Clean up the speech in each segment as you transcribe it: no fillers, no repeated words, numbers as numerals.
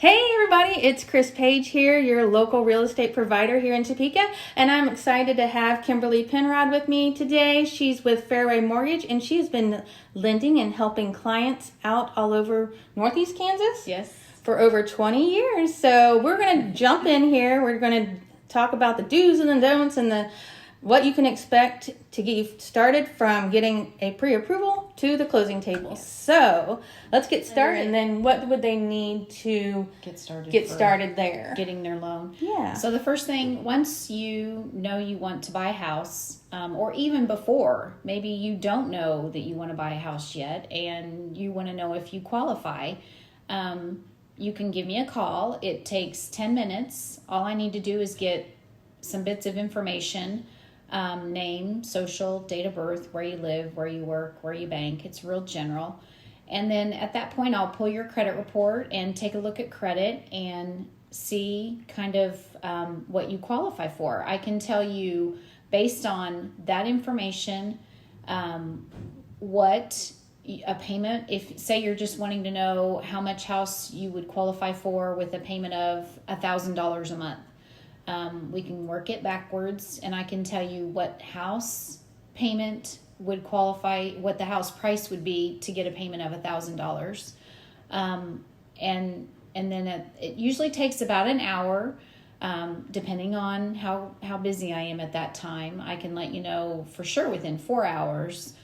Hey everybody, it's Chris Page here, your local real estate provider here in Topeka, and I'm excited to have Kimberly Penrod with me today. She's with Fairway Mortgage, and she's been lending and helping clients out all over Northeast Kansas. Yes. For over 20 years. So we're going to jump in here. We're going to talk about the do's and the don'ts and what you can expect to get you started from getting a pre-approval to the closing table. Yes. So let's get started. And then what would they need to get started there? Getting their loan. Yeah. So the first thing, once you know you want to buy a house, or even before, maybe you don't know that you want to buy a house yet and you want to know if you qualify, you can give me a call. It takes 10 minutes. All I need to do is get some bits of information, name, social, date of birth, where you live, where you work, where you bank. It's real general. And then at that point, I'll pull your credit report and take a look at credit and see kind of what you qualify for. I can tell you based on that information what a payment, if say you're just wanting to know how much house you would qualify for with a payment of $1,000 a month. We can work it backwards, and I can tell you what house payment would qualify, what the house price would be to get a payment of $1,000. And then it usually takes about an hour, depending on how busy I am at that time. I can let you know for sure within 4 hours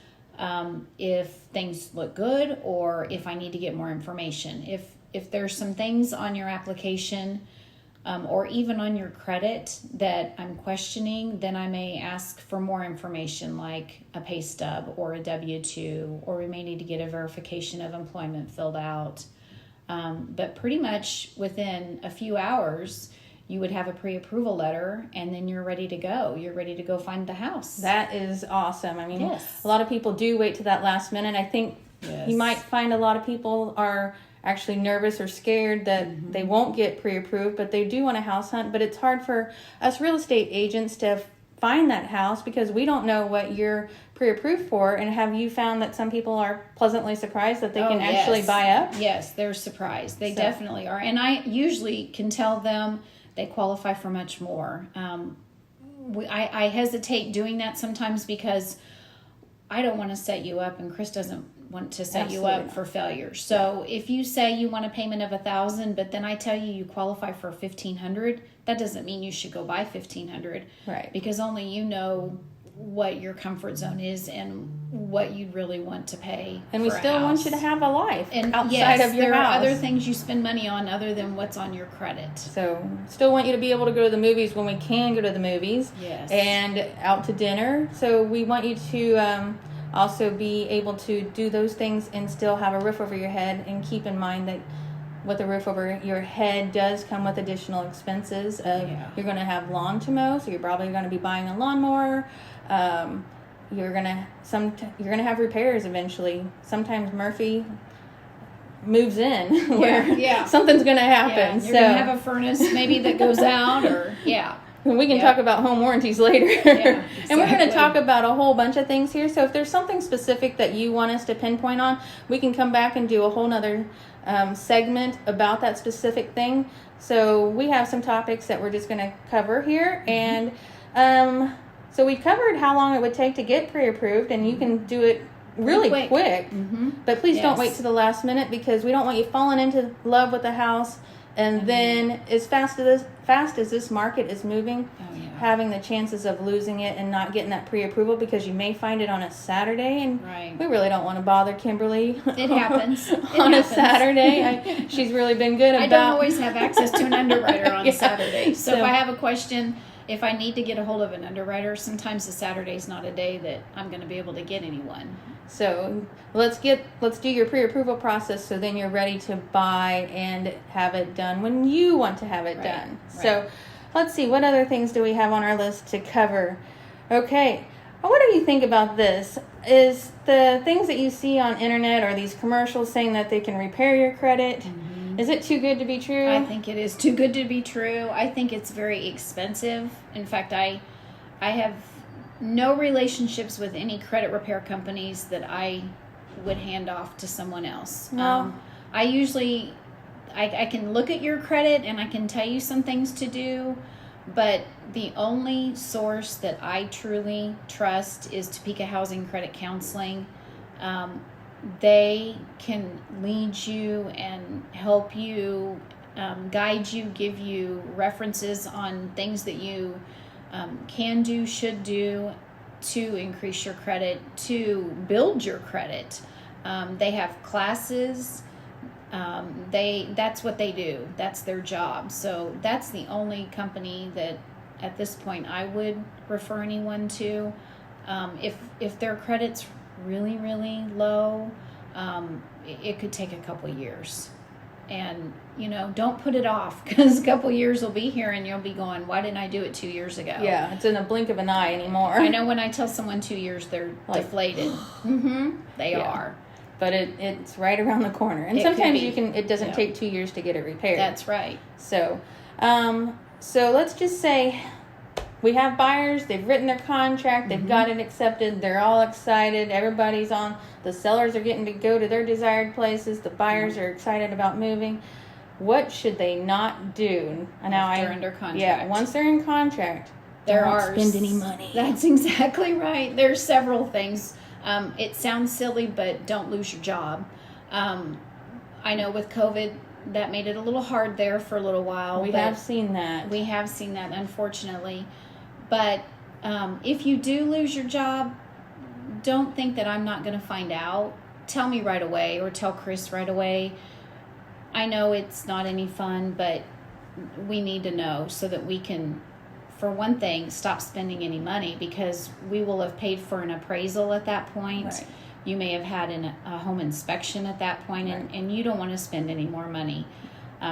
if things look good or if I need to get more information. If there's some things on your application or even on your credit that I'm questioning, then I may ask for more information like a pay stub or a W-2, or we may need to get a verification of employment filled out. But pretty much within a few hours, you would have a pre-approval letter, and then you're ready to go. You're ready to go find the house. That is awesome. I mean, yes. A lot of people do wait to that last minute. I think you might find a lot of people are actually nervous or scared that they won't get pre-approved, but they do want a house hunt. But it's hard for us real estate agents to find that house because we don't know what you're pre-approved for. And have you found that some people are pleasantly surprised that they can actually buy up? Yes, they're surprised. They definitely are. And I usually can tell them they qualify for much more. I hesitate doing that sometimes because I don't want to set you up, and Chris doesn't want to set you up for failure. So if you say you want a payment of $1,000, but then I tell you qualify for $1,500, that doesn't mean you should go buy $1,500. Right. Because only you know what your comfort zone is and what you really want to pay. And we still want you to have a life outside of your there house. Are other things you spend money on other than what's on your credit. So still want you to be able to go to the movies when we can go to the movies. Yes. And out to dinner. So we want you to also be able to do those things and still have a roof over your head, and keep in mind that with the roof over your head does come with additional expenses. You're going to have lawn to mow, so you're probably going to be buying a lawnmower. You're gonna have repairs eventually. Sometimes Murphy moves in where something's gonna happen. You're gonna have a furnace maybe that goes out, or we can talk about home warranties later. Exactly. And we're going to talk about a whole bunch of things here. So if there's something specific that you want us to pinpoint on, we can come back and do a whole nother segment about that specific thing. So we have some topics that we're just going to cover here. And so we covered how long it would take to get pre-approved, and you can do it really quick. But please don't wait to the last minute, because we don't want you falling into love with the house. And then as fast as this market is moving, having the chances of losing it and not getting that pre-approval because you may find it on a Saturday, and we really don't want to bother Kimberly. It happens. A Saturday. She's really been good about... I don't always have access to an underwriter on Saturday. So if I have a question, if I need to get a hold of an underwriter, sometimes a Saturday is not a day that I'm going to be able to get anyone. So let's do your pre-approval process, so then you're ready to buy and have it done when you want to have it done. So let's see, what other things do we have on our list to cover? Okay, what do you think about this? Is the things that you see on internet, or these commercials saying that they can repair your credit, is it too good to be true? I think it is too good to be true. I think it's very expensive. In fact, I have no relationships with any credit repair companies that I would hand off to someone else. No. I usually I can look at your credit and I can tell you some things to do, but the only source that I truly trust is Topeka Housing Credit Counseling. They can lead you and help you, guide you, give you references on things that you can do, should do to increase your credit, to build your credit. They have classes. That's what they do. That's their job. So that's the only company that at this point I would refer anyone to. If their credit's really, really low, it could take a couple years. And, don't put it off, because a couple years will be here and you'll be going, why didn't I do it 2 years ago? Yeah, it's in a blink of an eye anymore. I know when I tell someone 2 years, they're deflated. They are. But it's right around the corner. And sometimes it doesn't take 2 years to get it repaired. That's right. So, so let's just say we have buyers, they've written their contract, they've got it accepted, they're all excited, everybody's on, the sellers are getting to go to their desired places, the buyers are excited about moving. What should they not do? Now they're under contract. Yeah, once they're in contract, don't spend any money. That's exactly right. There's several things. It sounds silly, but don't lose your job. I know with COVID, that made it a little hard there for a little while. We have seen that. We have seen that, unfortunately. But if you do lose your job, don't think that I'm not going to find out. Tell me right away, or tell Chris right away. I know it's not any fun, but we need to know so that we can, for one thing, stop spending any money, because we will have paid for an appraisal at that point. Right. You may have had a home inspection at that point, right. and you don't want to spend any more money.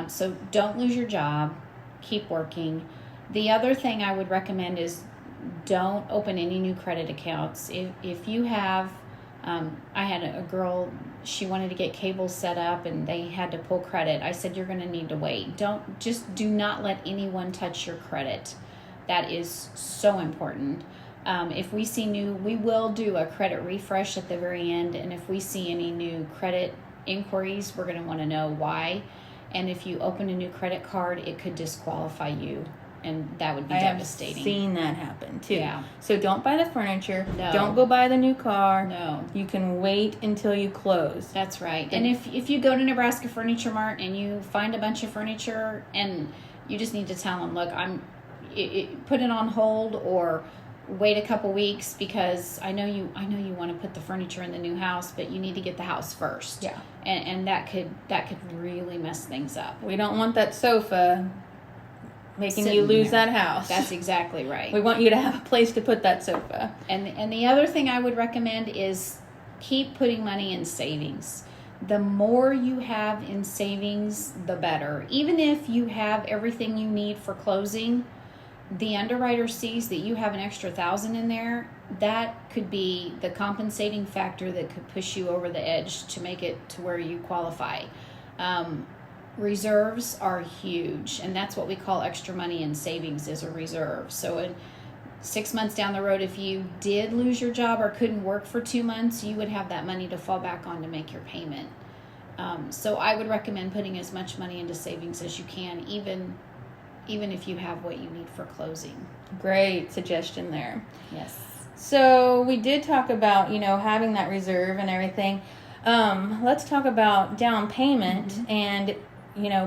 So don't lose your job. Keep working. The other thing I would recommend is don't open any new credit accounts. If you have, I had a girl, she wanted to get cable set up and they had to pull credit. I said, you're going to need to wait. Do not let anyone touch your credit. That is so important. If we see we will do a credit refresh at the very end. And if we see any new credit inquiries, we're going to want to know why. And if you open a new credit card, it could disqualify you. And that would be devastating. I've seen that happen too. Yeah. So don't buy the furniture. No. Don't go buy the new car. No. You can wait until you close. That's right. And if you go to Nebraska Furniture Mart and you find a bunch of furniture and you just need to tell them, look, put it on hold or wait a couple weeks, because I know you want to put the furniture in the new house, but you need to get the house first. Yeah. And that could really mess things up. We don't want that sofa making you lose that house. That's exactly right. We want you to have a place to put that sofa. And the other thing I would recommend is keep putting money in savings. The more you have in savings, the better. Even if you have everything you need for closing, the underwriter sees that you have an extra $1,000 in there. That could be the compensating factor that could push you over the edge to make it to where you qualify. Reserves are huge, and that's what we call extra money in savings, is a reserve. So in 6 months down the road, if you did lose your job or couldn't work for 2 months, you would have that money to fall back on to make your payment. So I would recommend putting as much money into savings as you can, even if you have what you need for closing. Great suggestion there. Yes. So we did talk about, having that reserve and everything. Let's talk about down payment. And,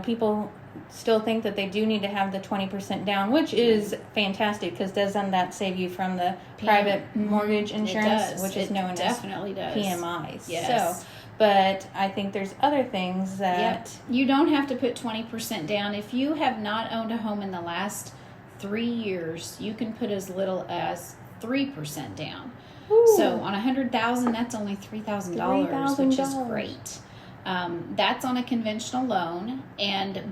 people still think that they do need to have the 20% down, which is fantastic, because doesn't that save you from the private mortgage insurance, which is known as PMIs? Yes. So, but I think there's other things that... Yep. You don't have to put 20% down. If you have not owned a home in the last 3 years, you can put as little as 3% down. Ooh. So on $100,000, that's only $3,000, which is great. That's on a conventional loan,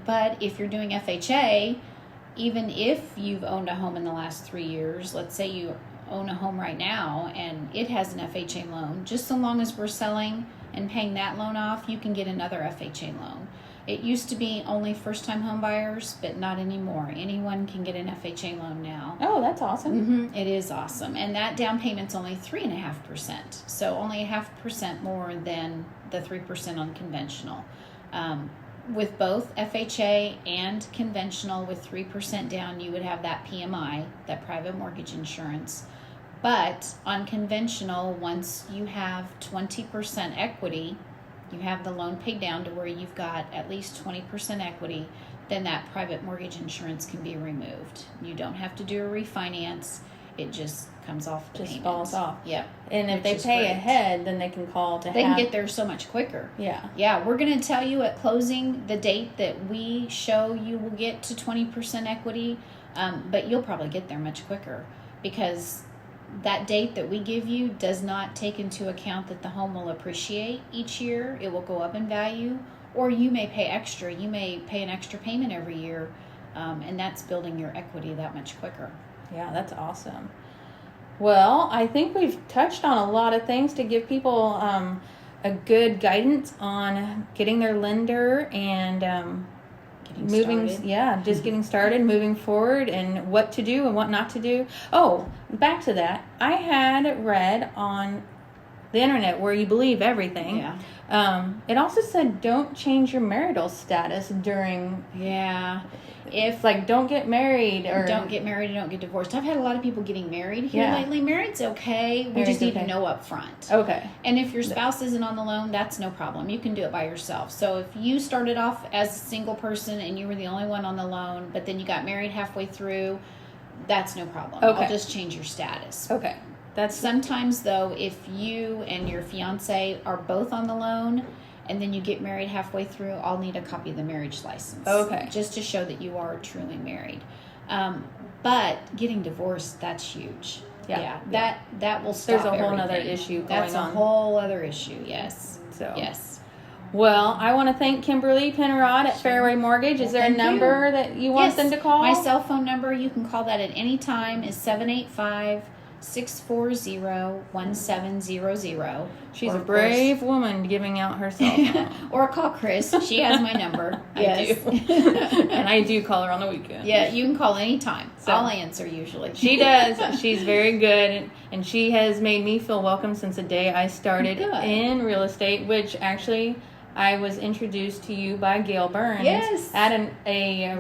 but if you're doing FHA, even if you've owned a home in the last 3 years, let's say you own a home right now and it has an FHA loan, just so long as we're selling and paying that loan off, you can get another FHA loan. It used to be only first-time home buyers, but not anymore. Anyone can get an FHA loan now. Oh, that's awesome. It is awesome. And that down payment's only 3.5%. So only 0.5% more than the 3% on conventional. with both FHA and conventional with 3% down, you would have that PMI, that private mortgage insurance. But on conventional, once you have 20% equity, you have the loan paid down to where you've got at least 20% equity, then that private mortgage insurance can be removed. You don't have to do a refinance. It just comes off the Just payment. falls off. Yep. And if Which they is pay great. ahead, then they can call to They have. can get there so much quicker. Yeah. Yeah, we're going to tell you at closing the date that we show you will get to 20% equity, but you'll probably get there much quicker because that date that we give you does not take into account that the home will appreciate each year. It will go up in value, or you may pay extra. You may pay an extra payment every year, and that's building your equity that much quicker. Yeah, that's awesome. Well, I think we've touched on a lot of things to give people a good guidance on getting their lender and Getting started. just getting started, moving forward, and what to do and what not to do. Oh, back to that. I had read on the internet where you believe everything. Yeah. It also said don't change your marital status during. Yeah. If like don't get married or Don't get married and don't get divorced. I've had a lot of people getting married here Yeah. lately. Married's okay. We Married's just need okay. to know up front. Okay. And if your spouse isn't on the loan, that's no problem. You can do it by yourself. So if you started off as a single person and you were the only one on the loan, but then you got married halfway through, that's no problem. Okay. I'll just change your status. Okay. That's Sometimes, though, if you and your fiance are both on the loan and then you get married halfway through, I'll need a copy of the marriage license. Okay. Just to show that you are truly married. But getting divorced, that's huge. Yeah. That will stop There's a whole nother everything. issue That's going a on. whole other issue, yes. So. Yes. Well, I want to thank Kimberly Penrod at Fairway Mortgage. Is there a Thank number you. that you want Yes, them to call? my cell phone number, you can call that at any time, is 785-640-1700. She's Or, a of brave woman giving out her cell course- phone. Or call Chris. She has my number. I Yes. do. And I do call her on the weekend. Yeah, you can call anytime. So- I'll answer usually. She does. She's very good. And she has made me feel welcome since the day I started Good. in real estate, which actually I was introduced to you by Gail Burns Yes. at a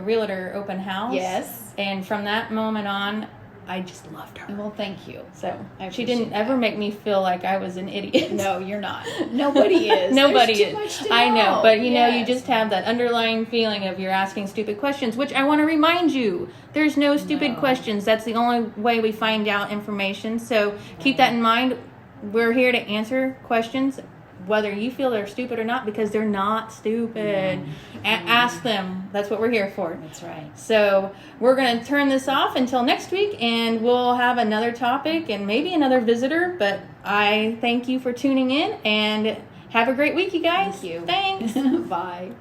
realtor open house. Yes. And from that moment on, I just loved her. Well, thank you. So I she appreciate didn't ever that. make me feel like I was an idiot. No, you're not. Nobody is. Nobody There's is. too much to I know, but you know, you Yes. just have that underlying feeling of you're asking stupid questions, which I want to remind you, there's no stupid No. questions. That's the only way we find out information. So keep that in mind. We're here to answer questions, whether you feel they're stupid or not, because they're not stupid. Ask them. That's what we're here for. That's right. So we're going to turn this off until next week, and we'll have another topic and maybe another visitor. But I thank you for tuning in, and have a great week, you guys. Thank you. Thanks. Bye.